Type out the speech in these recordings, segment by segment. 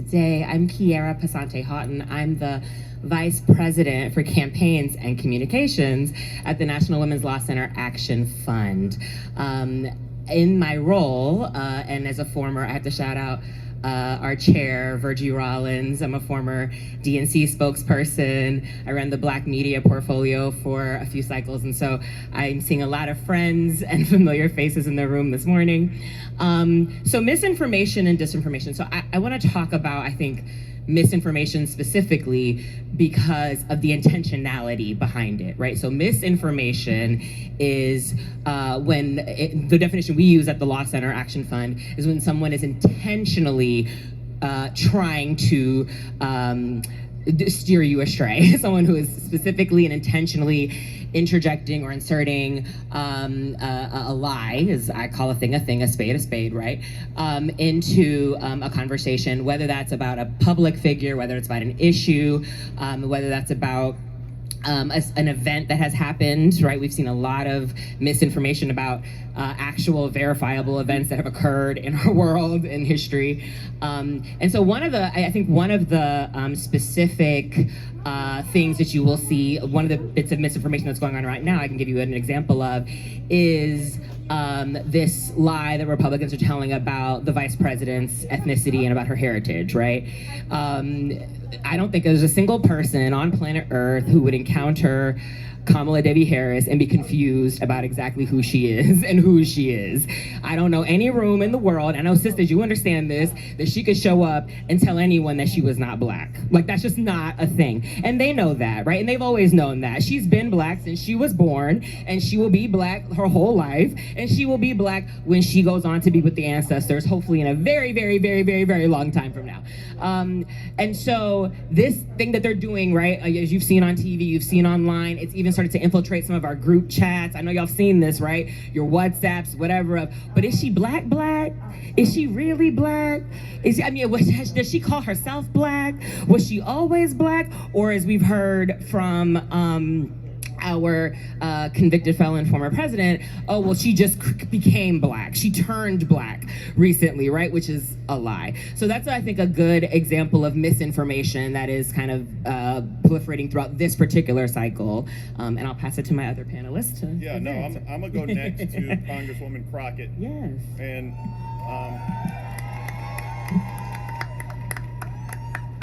Today, I'm Kiera Pasante Houghton. I'm the Vice President for Campaigns and Communications at the National Women's Law Center Action Fund. In my role, and as a former, I have to shout out our chair, Virgie Rollins. I'm a former DNC spokesperson. I ran the Black media portfolio for a few cycles, and so I'm seeing a lot of friends and familiar faces in the room this morning. So misinformation and disinformation. So I want to talk about, I think, misinformation specifically because of the intentionality behind it, right? So misinformation is the definition we use at the Law Center Action Fund is when someone is intentionally trying to steer you astray. Someone who is specifically and intentionally interjecting or inserting a lie, as I call a thing, a spade, right? Into a conversation, whether that's about a public figure, whether it's about an issue, whether that's about an event that has happened, right? We've seen a lot of misinformation about actual verifiable events that have occurred in our world, in history. And so I think one of the specific things that you will see, one of the bits of misinformation that's going on right now, I can give you an example of, is this lie that Republicans are telling about the vice president's ethnicity and about her heritage, right? I don't think there's a single person on planet Earth who would encounter Kamala Devi Harris and be confused about exactly who she is and who she is. I don't know any room in the world, I know sisters, you understand this, that she could show up and tell anyone that she was not Black. Like, that's just not a thing. And they know that, right? And they've always known that. She's been Black since she was born, and she will be Black her whole life, and she will be Black when she goes on to be with the ancestors, hopefully in a very, very, very, very, very long time from now. And so this thing that they're doing, right, as you've seen on TV, you've seen online, it's even started to infiltrate some of our group chats. I know y'all seen this, right? Your WhatsApps, whatever. But is she Black? Is she really Black? Does she call herself Black? Was she always Black? Or, as we've heard from our convicted felon former president, oh, well, she just became Black. She turned Black recently, right? Which is a lie. So that's, I think, a good example of misinformation that is kind of proliferating throughout this particular cycle. And I'll pass it to my other panelists. I'm gonna go next to Congresswoman Crockett. Yes. And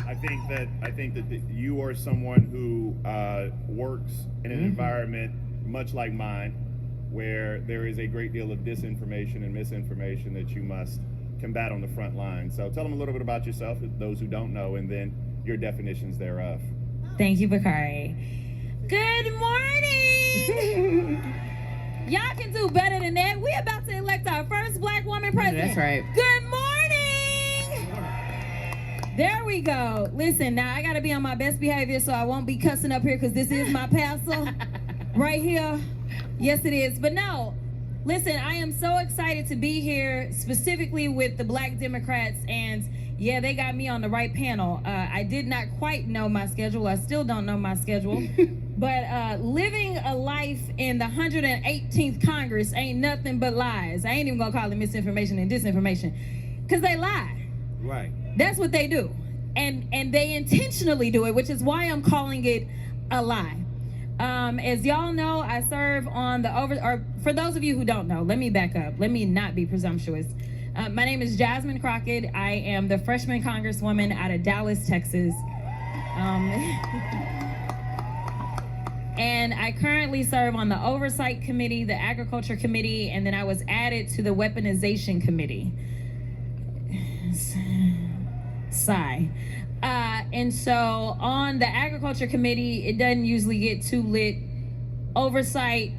I think that you are someone who works in an environment much like mine, where there is a great deal of disinformation and misinformation that you must combat on the front line. So tell them a little bit about yourself, those who don't know, and then your definitions thereof. Thank you, Bakari. Good morning. Y'all can do better than that. We're about to elect our first Black woman president. That's right. Good morning. There we go. Listen, now I gotta be on my best behavior so I won't be cussing up here, because this is my pastor right here. Yes, it is. But no, listen, I am so excited to be here specifically with the Black Democrats, and yeah, they got me on the right panel. I did not quite know my schedule. I still don't know my schedule. But living a life in the 118th Congress ain't nothing but lies. I ain't even gonna call it misinformation and disinformation, because they lie. Right. That's what they do. And they intentionally do it, which is why I'm calling it a lie. As y'all know, I serve on or for those of you who don't know, let me back up. Let me not be presumptuous. My name is Jasmine Crockett. I am the freshman congresswoman out of Dallas, Texas. And I currently serve on the Oversight Committee, the Agriculture Committee, and then I was added to the Weaponization Committee. Sigh. And so on the Agriculture Committee, it doesn't usually get too lit. Oversight,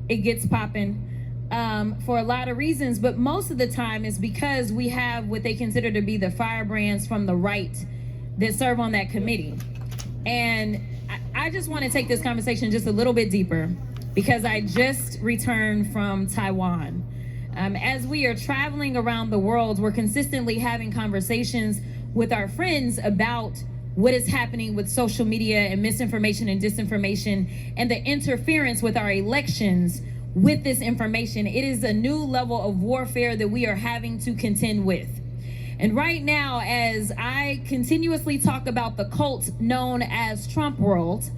it gets popping for a lot of reasons, but most of the time it's because we have what they consider to be the firebrands from the right that serve on that committee. And I just want to take this conversation just a little bit deeper, because I just returned from Taiwan. As we are traveling around the world, we're consistently having conversations with our friends about what is happening with social media and misinformation and disinformation and the interference with our elections with this information. It is a new level of warfare that we are having to contend with. And right now, as I continuously talk about the cult known as Trump world,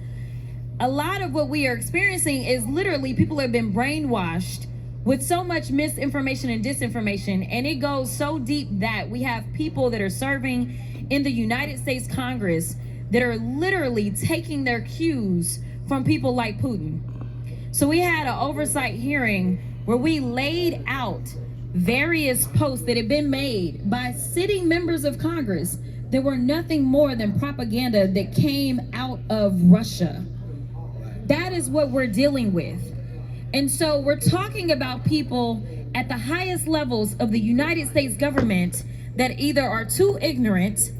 a lot of what we are experiencing is literally people have been brainwashed with so much misinformation and disinformation. And it goes so deep that we have people that are serving in the United States Congress that are literally taking their cues from people like Putin. So we had an oversight hearing where we laid out various posts that had been made by sitting members of Congress that were nothing more than propaganda that came out of Russia. That is what we're dealing with. And so we're talking about people at the highest levels of the United States government that either are too ignorant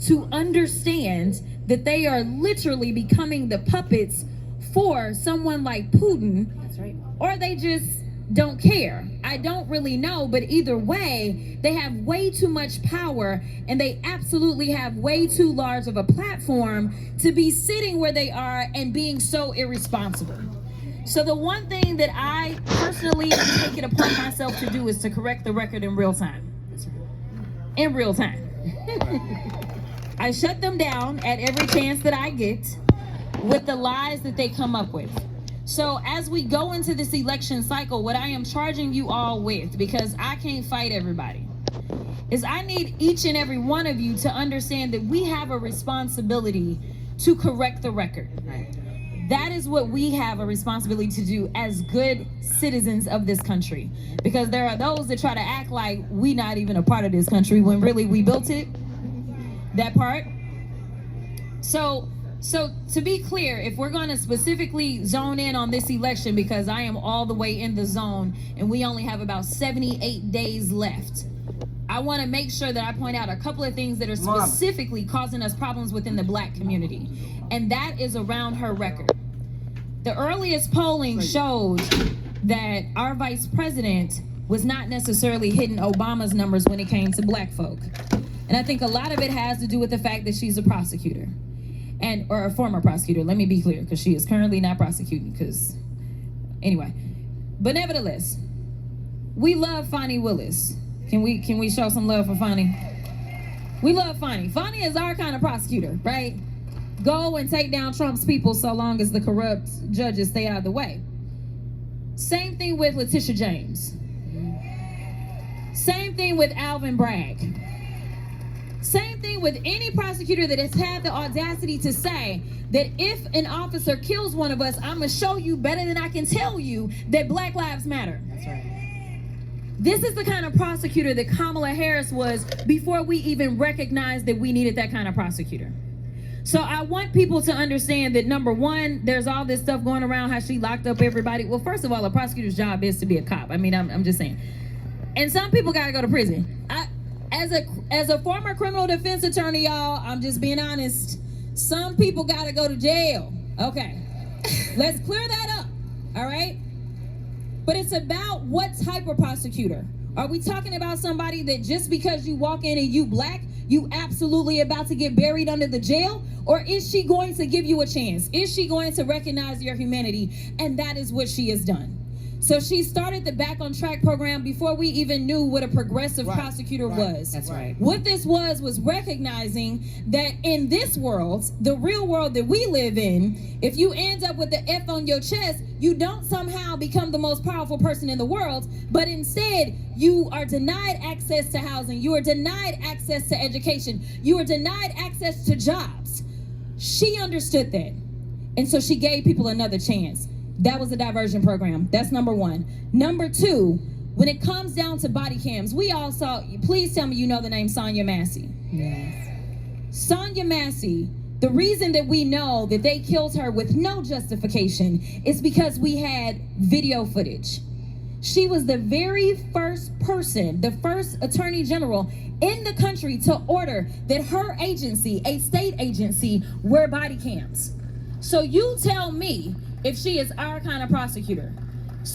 to understand that they are literally becoming the puppets for someone like Putin. That's right. Or they just don't care. I don't really know, but either way, they have way too much power and they absolutely have way too large of a platform to be sitting where they are and being so irresponsible. So the one thing that I personally take it upon myself to do is to correct the record in real time. In real time. I shut them down at every chance that I get with the lies that they come up with. So as we go into this election cycle, what I am charging you all with, because I can't fight everybody, is I need each and every one of you to understand that we have a responsibility to correct the record. Right. That is what we have a responsibility to do as good citizens of this country. Because there are those that try to act like we not even a part of this country when really we built it. That part. So to be clear, if we're going to specifically zone in on this election, because I am all the way in the zone and we only have about 78 days left, I want to make sure that I point out a couple of things that are specifically causing us problems within the Black community. And that is around her record. The earliest polling showed that our vice president was not necessarily hitting Obama's numbers when it came to Black folk. And I think a lot of it has to do with the fact that she's a prosecutor. Or a former prosecutor, let me be clear, because she is currently not prosecuting, because anyway. But nevertheless, we love Fani Willis. Can we show some love for Fani? We love Fani. Fani is our kind of prosecutor, right? Go and take down Trump's people so long as the corrupt judges stay out of the way. Same thing with Letitia James. Same thing with Alvin Bragg. Same thing with any prosecutor that has had the audacity to say that if an officer kills one of us, I'm gonna show you better than I can tell you that Black Lives Matter. That's right. This is the kind of prosecutor that Kamala Harris was before we even recognized that we needed that kind of prosecutor. So I want people to understand that, number one, there's all this stuff going around how she locked up everybody. Well, first of all, a prosecutor's job is to be a cop. I mean, I'm just saying. And some people gotta go to prison. As a former criminal defense attorney, y'all, I'm just being honest. Some people gotta go to jail. Okay, let's clear that up, all right? But it's about what type of prosecutor. Are we talking about somebody that just because you walk in and you Black, you absolutely about to get buried under the jail? Or is she going to give you a chance? Is she going to recognize your humanity? And that is what she has done. So she started the Back on Track program before we even knew what a progressive prosecutor was. That's right. What this was recognizing that in this world, the real world that we live in, if you end up with the F on your chest, you don't somehow become the most powerful person in the world, but instead you are denied access to housing, you are denied access to education, you are denied access to jobs. She understood that. And so she gave people another chance. That was a diversion program. That's number one. Number two, when it comes down to body cams, we all saw, please tell me you know the name Sonya Massey. Yes. Sonya Massey, the reason that we know that they killed her with no justification is because we had video footage. She was the very first person, the first attorney general in the country to order that her agency, a state agency, wear body cams. So you tell me, if she is our kind of prosecutor,